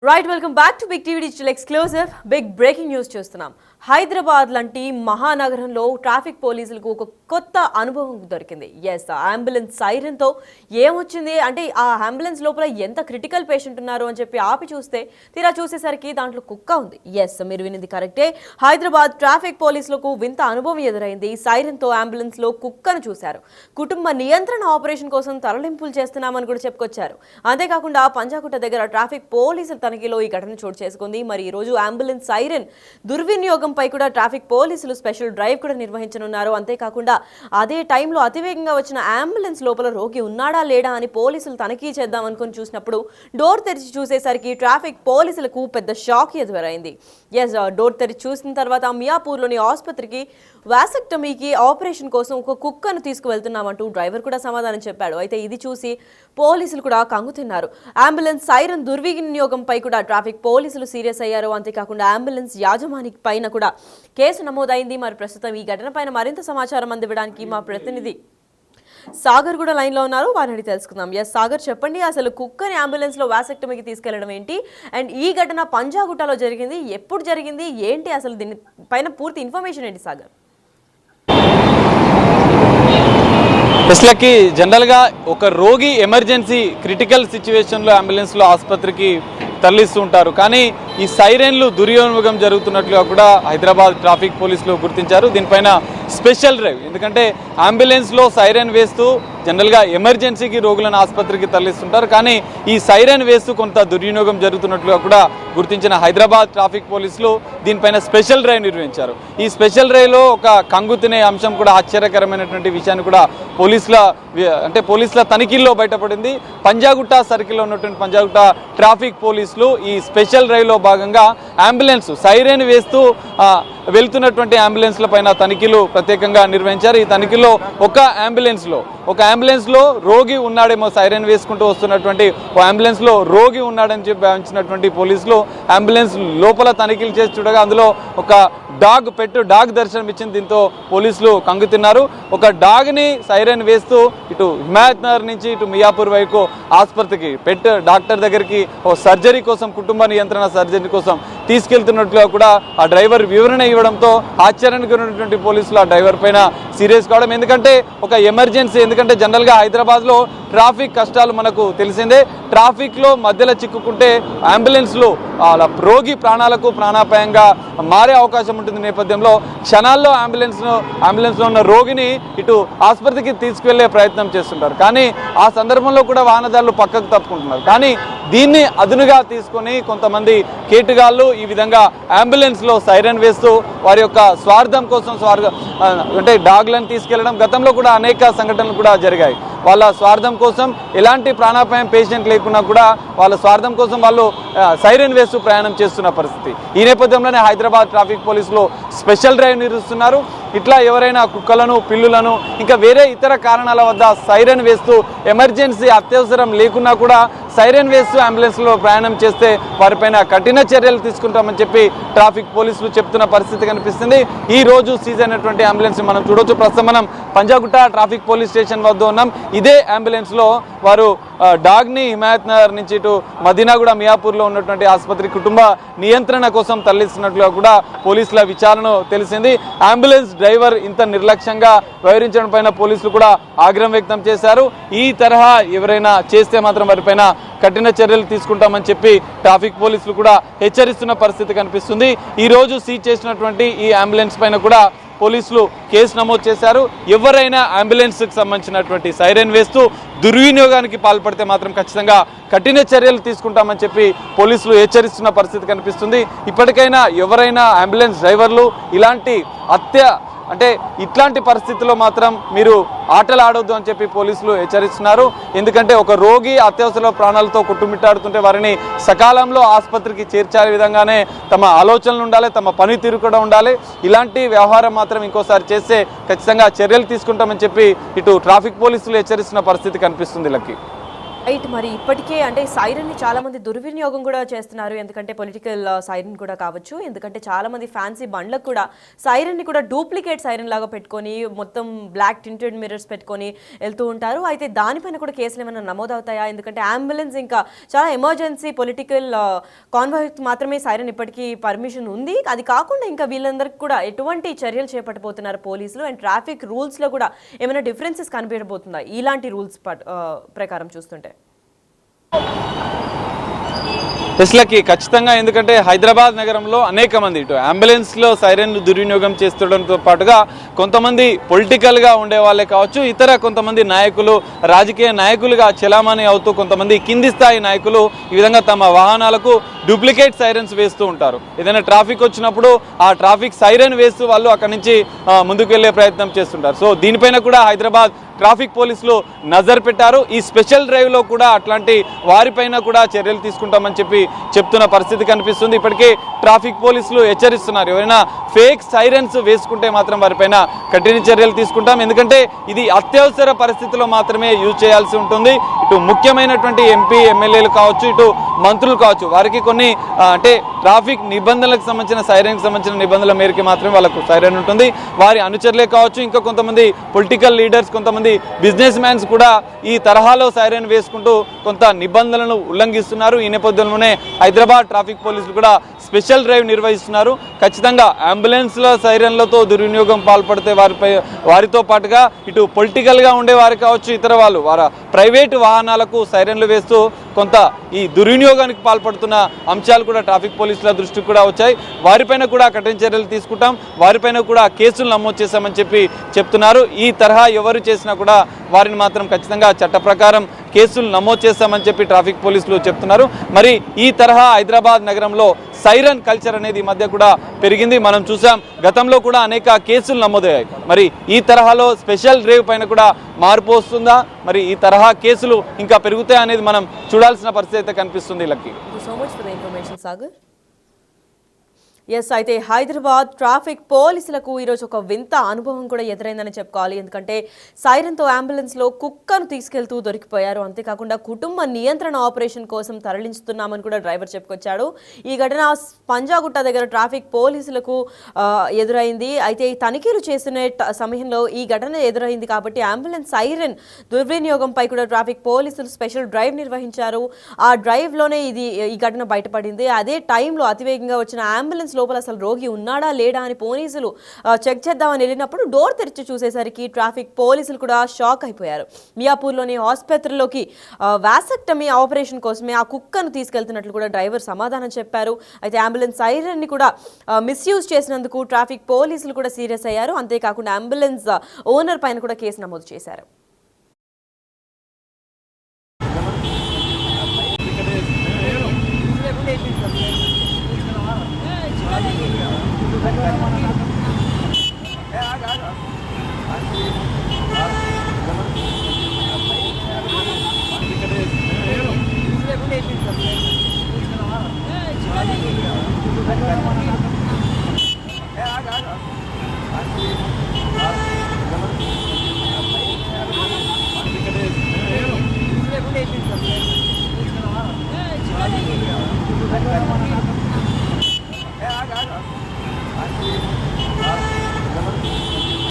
Right, welcome back to Big TV Digital Exclusive. Big breaking news చూస్తున్నాం. హైదరాబాద్ లాంటి మహానగరంలో traffic పోలీసులకు ఒక కొత్త అనుభవం దొరికింది. yes అంబులెన్స్ సైరన్ తో ఏమొచ్చింది అంటే ఆ అంబులెన్స్ లోపల ఎంత క్రిటికల్ పేషెంట్ ఉన్నారు అని చెప్పి ఆపి చూస్తే తీరా చూసేసరికి దాంట్లో కుక్క ఉంది. yes మీరు వినింది కరెక్టే. హైదరాబాద్ ట్రాఫిక్ పోలీసులకు వింత అనుభవం ఎదురైంది. సైరన్ తో అంబులెన్స్ లో కుక్కను చూశారు. కుటుంబ నియంత్రణ ఆపరేషన్ కోసం తరలింపులు చేస్తున్నామని కూడా చెప్పుకొచ్చారు. అంతేకాకుండా పంజాగుట్ట దగ్గర ట్రాఫిక్ పోలీసులు తనిఖీలో ఈ ఘటన చోటు చేసుకుంది. మరి ఈ రోజు అంబులెన్స్ సైరన్ దుర్వినియోగం పై కూడా ట్రాఫిక్ పోలీసులు స్పెషల్ డ్రైవ్ కూడా నిర్వహించనున్నారు. అంతేకాకుండా అదే టైంలో అతివేగంగా వచ్చిన అంబులెన్స్ లోపల రోగి ఉన్నాడా లేడా అని పోలీసులు తనిఖీ చేద్దాం అనుకుని చూసినప్పుడు డోర్ తెరిచి చూసేసరికి ట్రాఫిక్ పోలీసులకు పెద్ద షాక్ ఎదురైంది. ఎస్ డోర్ తెరిచి చూసిన తర్వాత మియాపూర్లోని ఆసుపత్రికి వాసెక్టమీకి ఆపరేషన్ కోసం ఒక కుక్కను తీసుకువెళ్తున్నామంటూ డ్రైవర్ కూడా సమాధానం చెప్పాడు. అయితే ఇది చూసి పోలీసులు కూడా కంగుతిన్నారు. అంబులెన్స్ సైరన్ దుర్వినియోగంపై కూడా ట్రాఫిక్ పోలీసులు సీరియస్ అయ్యారు. అంతేకాకుండా అంబులెన్స్ యాజమాని పైన కూడా కేసు నమోదైంది. మరి ప్రస్తుతం ఈ ఘటన పైన మరింత సమాచారం అందివ్వడానికి మా ప్రతినిధి సాగర్ కూడా లైన్ లో ఉన్నారు. వారిని తెలుసుకుందాం. ఎస్ సాగర్, చెప్పండి, అసలు కుక్కని అంబులెన్స్ లో వాసెక్టమీకి తీసుకెళ్లడం ఏంటి, అండ్ ఈ ఘటన పంజాగుట్టలో జరిగింది, ఎప్పుడు జరిగింది, ఏంటి అసలు దీని పైన పూర్తి ఇన్ఫర్మేషన్ ఏంటి సాగర్? అసలుకి జనరల్గా ఒక రోగి ఎమర్జెన్సీ క్రిటికల్ సిచ్యువేషన్లో అంబులెన్స్లో ఆసుపత్రికి తరలిస్తూ ఉంటారు. కానీ ఈ సైరన్లు దుర్వినియోగం జరుగుతున్నట్లుగా కూడా హైదరాబాద్ ట్రాఫిక్ పోలీసులు గుర్తించారు. దీనిపైన స్పెషల్ డ్రైవ్, ఎందుకంటే అంబులెన్స్లో సైరన్ వేస్తూ జనరల్గా ఎమర్జెన్సీకి రోగులను ఆసుపత్రికి తరలిస్తుంటారు. కానీ ఈ సైరన్ వేస్తూ కొంత దుర్వినియోగం జరుగుతున్నట్లుగా కూడా గుర్తించిన హైదరాబాద్ ట్రాఫిక్ పోలీసులు దీనిపైన స్పెషల్ డ్రైవ్ నిర్వహించారు. ఈ స్పెషల్ డ్రైవ్లో ఒక కంగు తినే అంశం కూడా ఆశ్చర్యకరమైనటువంటి విషయాన్ని కూడా పోలీసుల తనిఖీల్లో బయటపడింది. పంజాగుట్ట సర్కిల్లో ఉన్నటువంటి పంజాగుట్ట ట్రాఫిక్ పోలీసులు ఈ స్పెషల్ డ్రైవ్లో భాగంగా అంబులెన్స్ సైరన్ వేస్తూ వెళ్తున్నటువంటి అంబులెన్స్ల పైన తనిఖీలు ప్రత్యేకంగా నిర్వహించారు. ఈ తనిఖీలో ఒక అంబులెన్స్లో రోగి ఉన్నాడేమో, సైరన్ వేసుకుంటూ వస్తున్నటువంటి అంబులెన్స్లో రోగి ఉన్నాడని చెప్పి భావించినటువంటి పోలీసులు అంబులెన్స్ లోపల తనిఖీలు చేసి చూడగా అందులో ఒక డాగ్ దర్శనం ఇచ్చింది. దీంతో పోలీసులు కంగుతిన్నారు. ఒక డాగ్ని సైరన్ వేస్తూ ఇటు హిమాయత్ నగర్ నుంచి ఇటు మియాపూర్ వైపు ఆసుపత్రికి డాక్టర్ దగ్గరికి ఓ సర్జరీ కోసం, కుటుంబ నియంత్రణ సర్జరీ కోసం తీసుకెళ్తున్నట్లుగా కూడా ఆ డ్రైవర్ వివరణ ఇవ్వడంతో ఆశ్చర్యానికి ఉన్నటువంటి పోలీసులు ఆ డ్రైవర్ పైన సీరియస్ కావడం. ఎందుకంటే ఒక ఎమర్జెన్సీ, ఎందుకంటే జనరల్గా హైదరాబాద్లో ట్రాఫిక్ కష్టాలు మనకు తెలిసిందే. ట్రాఫిక్లో మధ్యలో చిక్కుకుంటే అంబులెన్స్లో రోగి ప్రాణాలకు ప్రాణాపాయంగా మారే అవకాశం ఉంటుంది. నేపథ్యంలో క్షణాల్లో అంబులెన్స్లో ఉన్న రోగిని ఇటు ఆసుపత్రికి తీసుకువెళ్లే ప్రయత్నం చేస్తుంటారు. కానీ ఆ సందర్భంలో కూడా వాహనదారులు పక్కకు తప్పుకుంటున్నారు. కానీ దీన్ని అదునుగా తీసుకొని కొంతమంది కేటుగాళ్ళు ఈ విధంగా అంబులెన్స్లో సైరన్ వేస్తూ వారి యొక్క స్వార్థం కోసం అంటే డాగ్లను తీసుకెళ్లడం గతంలో కూడా అనేక సంఘటనలు కూడా జరిగాయి. వాళ్ళ స్వార్థం కోసం ఎలాంటి ప్రాణాపాయం పేషెంట్ లేకున్నా కూడా వాళ్ళ స్వార్థం కోసం వాళ్ళు సైరన్ వేస్తూ ప్రయాణం చేస్తున్న పరిస్థితి. ఈ నేపథ్యంలోనే హైదరాబాద్ ట్రాఫిక్ పోలీసులు స్పెషల్ డ్రైవ్ నిర్వహిస్తున్నారు. ఇట్లా ఎవరైనా కుక్కలను, పిల్లులను, ఇంకా వేరే ఇతర కారణాల వద్ద సైరన్ వేస్తూ ఎమర్జెన్సీ అత్యవసరం లేకున్నా కూడా సైరన్ వేస్తూ అంబులెన్స్లో ప్రయాణం చేస్తే వారిపైన కఠిన చర్యలు తీసుకుంటామని చెప్పి ట్రాఫిక్ పోలీసులు చెప్తున్న పరిస్థితి కనిపిస్తుంది. ఈ రోజు సీజ్ అయినటువంటి అంబులెన్స్ మనం చూడొచ్చు. ప్రస్తుతం మనం పంజాగుట్ట ట్రాఫిక్ పోలీస్ స్టేషన్ వద్ద ఉన్నాం. ఇదే అంబులెన్స్లో వారు డాగ్ని హిమాయత్ నగర్ నుంచి ఇటు మదీనాగూడ మియాపూర్లో ఉన్నటువంటి ఆసుపత్రి కుటుంబ నియంత్రణ కోసం తరలిస్తున్నట్లుగా కూడా పోలీసుల విచారణ తెలిసింది. అంబులెన్స్ డ్రైవర్ ఇంత నిర్లక్ష్యంగా వ్యవహరించడం పైన పోలీసులు కూడా ఆగ్రహం వ్యక్తం చేశారు. ఈ తరహా ఎవరైనా చేస్తే మాత్రం వారిపైన కఠిన చర్యలు తీసుకుంటామని చెప్పి ట్రాఫిక్ పోలీసులు కూడా హెచ్చరిస్తున్న పరిస్థితి కనిపిస్తుంది. ఈ రోజు సీజ్ చేసినటువంటి ఈ అంబులెన్స్ పైన కూడా పోలీసులు కేసు నమోదు చేశారు. ఎవరైనా అంబులెన్స్కి సంబంధించినటువంటి సైరన్ వేస్తూ దుర్వినియోగానికి పాల్పడితే మాత్రం ఖచ్చితంగా కఠిన చర్యలు తీసుకుంటామని చెప్పి పోలీసులు హెచ్చరిస్తున్న పరిస్థితి కనిపిస్తుంది. ఇప్పటికైనా ఎవరైనా అంబులెన్స్ డ్రైవర్లు ఇట్లాంటి పరిస్థితుల్లో మాత్రం మీరు ఆటలు ఆడొద్దు అని చెప్పి పోలీసులు హెచ్చరిస్తున్నారు. ఎందుకంటే ఒక రోగి అత్యవసర ప్రాణాలతో కొట్టుమిట్టాడుతుంటే వారిని సకాలంలో ఆసుపత్రికి చేర్చే విధంగానే తమ ఆలోచనలు ఉండాలి, తమ పనితీరు కూడా ఉండాలి. ఇలాంటి వ్యవహారం మాత్రం ఇంకోసారి చేస్తే ఖచ్చితంగా చర్యలు తీసుకుంటామని చెప్పి ఇటు ట్రాఫిక్ పోలీసులు హెచ్చరిస్తున్న పరిస్థితి కనిపిస్తుంది. లక్కీ. రైట్. మరి ఇప్పటికే అంటే సైరన్ని చాలా మంది దుర్వినియోగం కూడా చేస్తున్నారు. ఎందుకంటే పొలిటికల్ సైరన్ కూడా కావచ్చు. ఎందుకంటే చాలా మంది ఫ్యాన్సీ బండ్లకు కూడా సైరన్ని కూడా డూప్లికేట్ సైరన్ లాగా పెట్టుకొని మొత్తం బ్లాక్ టింటెడ్ మిర్రర్స్ పెట్టుకొని వెళ్తూ ఉంటారు. అయితే దానిపైన కూడా కేసులు ఏమైనా నమోదవుతాయా? ఎందుకంటే అంబులెన్స్ ఇంకా చాలా ఎమర్జెన్సీ పొలిటికల్ కాన్వాయ్ మాత్రమే సైరన్ ఇప్పటికీ పర్మిషన్ ఉంది. అది కాకుండా ఇంకా వీళ్ళందరికీ కూడా ఎటువంటి చర్యలు చేపట్టబోతున్నారు పోలీసులు? అండ్ ట్రాఫిక్ రూల్స్లో కూడా ఏమైనా డిఫరెన్సెస్ కనిపించబోతుందా ఇలాంటి రూల్స్ ప్రకారం చూస్తుంటే? టెస్లాకి ఖచ్చితంగా, ఎందుకంటే హైదరాబాద్ నగరంలో అనేక మంది ఇటు అంబులెన్స్లో సైరన్లు దుర్వినియోగం చేస్తుండడంతో పాటుగా కొంతమంది పొలిటికల్గా ఉండే వాళ్ళే కావచ్చు, ఇతర కొంతమంది నాయకులు రాజకీయ నాయకులుగా చెలామణి అవుతూ కొంతమంది కింది స్థాయి నాయకులు ఈ విధంగా తమ వాహనాలకు డూప్లికేట్ సైరన్స్ వేస్తూ ఉంటారు. ఏదైనా ట్రాఫిక్ వచ్చినప్పుడు ఆ ట్రాఫిక్ సైరన్ వేస్తూ వాళ్ళు అక్కడి నుంచి ముందుకు వెళ్ళే ప్రయత్నం చేస్తుంటారు. సో దీనిపైన కూడా హైదరాబాద్ ట్రాఫిక్ పోలీసులు నజర్ పెట్టారు. ఈ స్పెషల్ డ్రైవ్లో కూడా అట్లాంటి వారిపైన కూడా చర్యలు తీసుకుంటామని చెప్తున్న పరిస్థితి కనిపిస్తుంది. ఇప్పటికే ట్రాఫిక్ పోలీసులు హెచ్చరిస్తున్నారు, ఎవరైనా ఫేక్ సైరన్స్ వేసుకుంటే మాత్రం వారిపైన కఠిన చర్యలు తీసుకుంటాం, ఎందుకంటే ఇది అత్యవసర పరిస్థితిలో మాత్రమే యూజ్ చేయాల్సి ఉంటుంది. ఇటు ముఖ్యమైనటువంటి ఎంపీ ఎమ్మెల్యేలు కావచ్చు, ఇటు మంత్రులు కావచ్చు, వారికి కొన్ని అంటే ట్రాఫిక్ నిబంధనలకు సంబంధించిన సైరన్కి సంబంధించిన నిబంధనల మేరకు మాత్రమే వాళ్ళకు సైరన్ ఉంటుంది. వారి అనుచరులే కావచ్చు, ఇంకా కొంతమంది పొలిటికల్ లీడర్స్, కొంతమంది బిజినెస్ మ్యాన్స్ కూడా ఈ తరహాలో సైరన్ వేసుకుంటూ కొంత నిబంధనలను ఉల్లంఘిస్తున్నారు. ఈ నేపథ్యంలోనే హైదరాబాద్ ట్రాఫిక్ పోలీసులు కూడా స్పెషల్ డ్రైవ్ నిర్వహిస్తున్నారు. ఖచ్చితంగా అంబులెన్స్ల సైరన్లతో దుర్వినియోగం పాల్పడితే వారితో పాటుగా ఇటు పొలిటికల్గా ఉండే వారు కావచ్చు, ఇతర వాళ్ళు వారి ప్రైవేటు వాహనాలకు సైరన్లు వేస్తూ కొంత ఈ దుర్వినియోగానికి పాల్పడుతున్న అంశాలు కూడా ట్రాఫిక్ పోలీసుల దృష్టికి కూడా వచ్చాయి. వారిపైన కూడా కఠిన చర్యలు తీసుకుంటాం, వారిపైన కూడా కేసులు నమోదు చేశామని చెప్తున్నారు. ఈ తరహా ఎవరు చేసినా కూడా వారిని మాత్రం ఖచ్చితంగా చట్ట ప్రకారం కేసులు నమోదు చేస్తామని ట్రాఫిక్ పోలీసులు చెప్తున్నారు. మరి ఈ తరహా హైదరాబాద్ నగరంలో సైరన్ కల్చర్ అనేది ఈ మధ్య కూడా పెరిగింది. మనం చూసాం, గతంలో కూడా అనేక కేసులు నమోదయ్యాయి. మరి ఈ తరహాలో స్పెషల్ డ్రైవ్ పైన కూడా మార్పు వస్తుందా, మరి ఈ తరహా కేసులు ఇంకా పెరుగుతాయి అనేది మనం చూడాల్సిన పరిస్థితి అయితే కనిపిస్తుంది. Lucky, so much for the information Sagar. Yes, అయితే హైదరాబాద్ ట్రాఫిక్ పోలీసులకు ఈరోజు ఒక వింత అనుభవం కూడా ఎదురైందని చెప్పుకోవాలి. ఎందుకంటే సైరన్తో అంబులెన్స్లో కుక్కను తీసుకెళ్తూ దొరికిపోయారు. అంతేకాకుండా కుటుంబ నియంత్రణ ఆపరేషన్ కోసం తరలించుతున్నామని కూడా డ్రైవర్ చెప్పుకొచ్చాడు. ఈ ఘటన పంజాగుట్ట దగ్గర ట్రాఫిక్ పోలీసులకు ఎదురైంది. అయితే ఈ తనిఖీలు చేస్తున్న సమయంలో ఈ ఘటన ఎదురైంది కాబట్టి అంబులెన్స్ సైరన్ దుర్వినియోగంపై కూడా ట్రాఫిక్ పోలీసులు స్పెషల్ డ్రైవ్ నిర్వహించారు. ఆ డ్రైవ్లోనే ఈ ఘటన బయటపడింది. అదే టైంలో అతివేగంగా వచ్చిన అంబులెన్స్ లోపల అసలు రోగి ఉన్నాడా లేడా అని పోలీసులు చెక్ చేద్దామని వెళ్ళినప్పుడు డోర్ తెరిచి చూసేసరికి ట్రాఫిక్ పోలీసులు కూడా షాక్ అయిపోయారు. మియాపూర్లోని ఆసుపత్రిలోకి వాసెక్టమీ ఆపరేషన్ కోసమే ఆ కుక్కను తీసుకెళ్తున్నట్లు కూడా డ్రైవర్ సమాధానం చెప్పారు. అయితే అంబులెన్స్ సైరన్ని కూడా మిస్యూజ్ చేసినందుకు ట్రాఫిక్ పోలీసులు కూడా సీరియస్ అయ్యారు. అంతేకాకుండా అంబులెన్స్ ఓనర్ పైన కూడా కేసు నమోదు చేశారు.